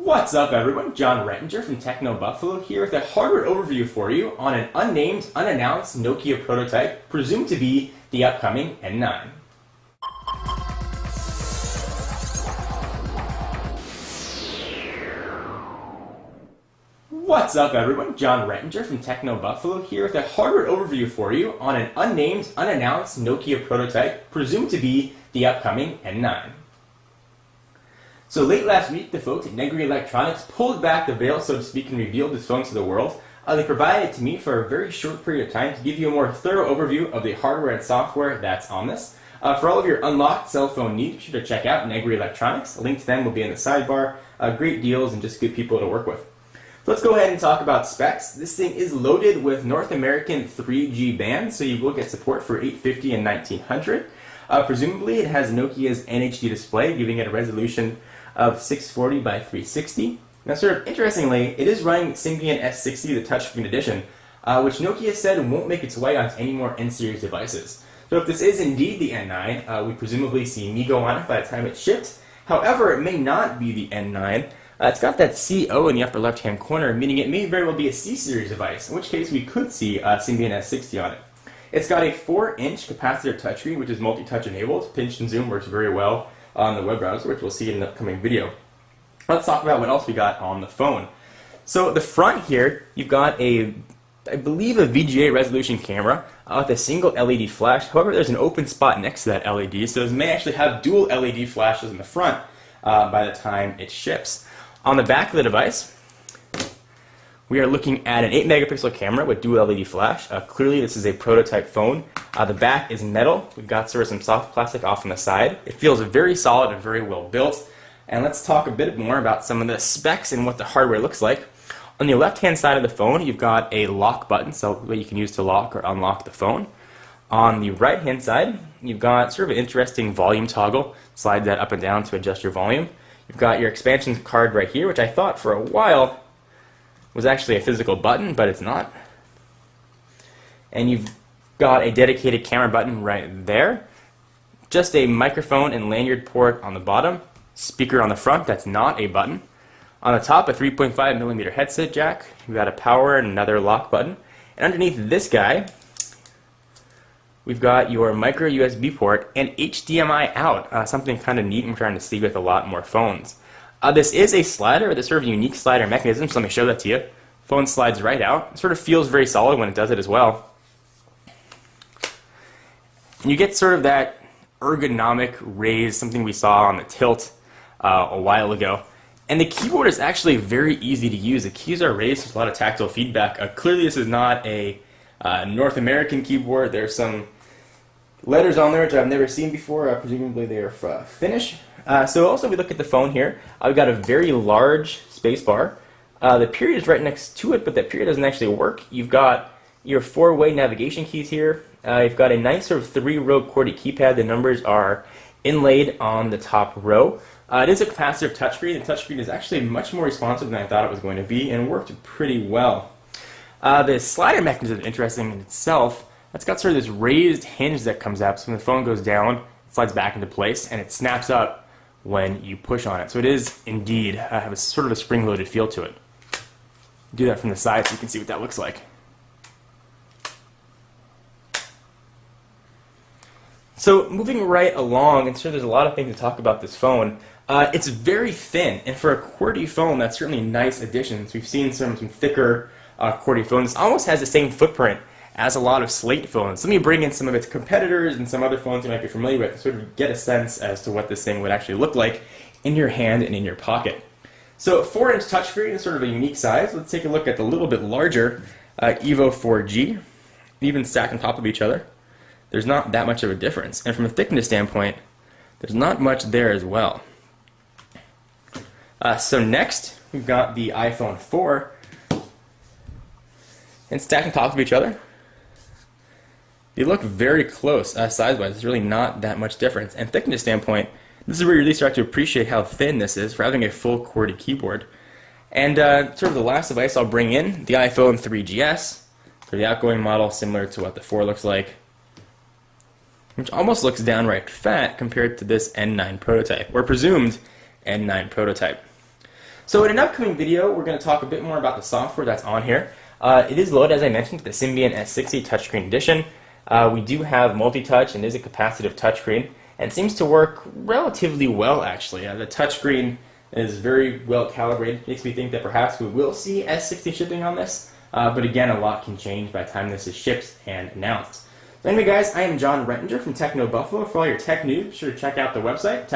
What's up everyone, John Rettinger from Techno Buffalo here with a hardware overview for you on an unnamed, unannounced Nokia prototype presumed to be the upcoming N9. What's up everyone, John Rettinger from Techno Buffalo here with a hardware overview for you on an unnamed, unannounced Nokia prototype presumed to be the upcoming N9. So late last week, the folks at Negri Electronics pulled back the veil, so to speak, and revealed this phone to the world. They provided it to me for a very short period of time to give you a more thorough overview of the hardware and software that's on this. For all of your unlocked cell phone needs, be sure to check out Negri Electronics. A link to them will be in the sidebar. Great deals and just good people to work with. So let's go ahead and talk about specs. This thing is loaded with North American 3G bands, so you will get support for 850 and 1900. Presumably, it has Nokia's NHD display, giving it a resolution of 640 by 360. Now, sort of interestingly, it is running Symbian S60, the touchscreen edition, which Nokia said won't make its way onto any more N-series devices. So if this is indeed the N9, we presumably see MeeGo on it by the time it's shipped. However, it may not be the N9. It's got that CO in the upper left-hand corner, meaning it may very well be a C-series device, in which case we could see Symbian S60 on it. It's got a 4-inch capacitor touchscreen, which is multi-touch enabled. Pinch and zoom works very well on the web browser, which we'll see in an upcoming video. Let's talk about what else we got on the phone. So the front here, you've got I believe a VGA resolution camera with a single LED flash. However, there's an open spot next to that LED, so this may actually have dual LED flashes in the front by the time it ships. On the back of the device, we are looking at an 8 megapixel camera with dual LED flash. Clearly this is a prototype phone. The back is metal. We've got sort of some soft plastic off on the side. It feels very solid and very well built. And let's talk a bit more about some of the specs and what the hardware looks like. On the left hand side of the phone, you've got a lock button, so that you can use to lock or unlock the phone. On the right hand side, you've got sort of an interesting volume toggle. Slide that up and down to adjust your volume. You've got your expansion card right here, which I thought for a while was actually a physical button, but it's not. And you've got a dedicated camera button right there. Just a microphone and lanyard port on the bottom. Speaker on the front, that's not a button. On the top, a 3.5mm headset jack. You've got a power and another lock button. And underneath this guy, we've got your micro USB port and HDMI out. Something kind of neat I'm trying to see with a lot more phones. This is a slider, this sort of unique slider mechanism, so let me show that to you. Phone slides right out. It sort of feels very solid when it does it as well. And you get sort of that ergonomic raise, something we saw on the Tilt a while ago. And the keyboard is actually very easy to use. The keys are raised with a lot of tactile feedback. Clearly this is not a North American keyboard. There's some letters on there which I've never seen before. Presumably they are Finnish. So also we look at the phone here. We've got a very large space bar. The period is right next to it, but that period doesn't actually work. You've got your 4-way navigation keys here. You've got a nice sort of 3-row QWERTY keypad. The numbers are inlaid on the top row. It is a capacitive touchscreen. The touchscreen is actually much more responsive than I thought it was going to be and worked pretty well. The slider mechanism is interesting in itself. It's got sort of this raised hinge that comes up, so when the phone goes down, it slides back into place and it snaps up when you push on it. So it is indeed have a sort of a spring-loaded feel to it. Do that from the side so you can see what that looks like. So moving right along, and sure there's a lot of things to talk about this phone. It's very thin, and for a QWERTY phone, that's certainly a nice addition. So we've seen some thicker QWERTY phones. It almost has the same footprint as a lot of Slate phones. Let me bring in some of its competitors and some other phones you might be familiar with to sort of get a sense as to what this thing would actually look like in your hand and in your pocket. So 4-inch touchscreen is sort of a unique size. Let's take a look at the little bit larger Evo 4G. Even stacked on top of each other, there's not that much of a difference. And from a thickness standpoint, there's not much there as well. So next, we've got the iPhone 4. And stacked on top of each other, they look very close size-wise. There's really not that much difference. And thickness standpoint, this is where you really start to appreciate how thin this is for having a full QWERTY keyboard. And sort of the last device I'll bring in, the iPhone 3GS, for the outgoing model, similar to what the 4 looks like, which almost looks downright fat compared to this N9 prototype, or presumed N9 prototype. So in an upcoming video, we're going to talk a bit more about the software that's on here. It is loaded, as I mentioned, to the Symbian S60 Touchscreen Edition. We do have multi-touch and is a capacitive touchscreen, and seems to work relatively well, actually. The touchscreen is very well calibrated. Makes me think that perhaps we will see S60 shipping on this, but again, a lot can change by the time this is shipped and announced. So anyway, guys, I am John Rettinger from Techno Buffalo. For all your tech news, be sure to check out the website,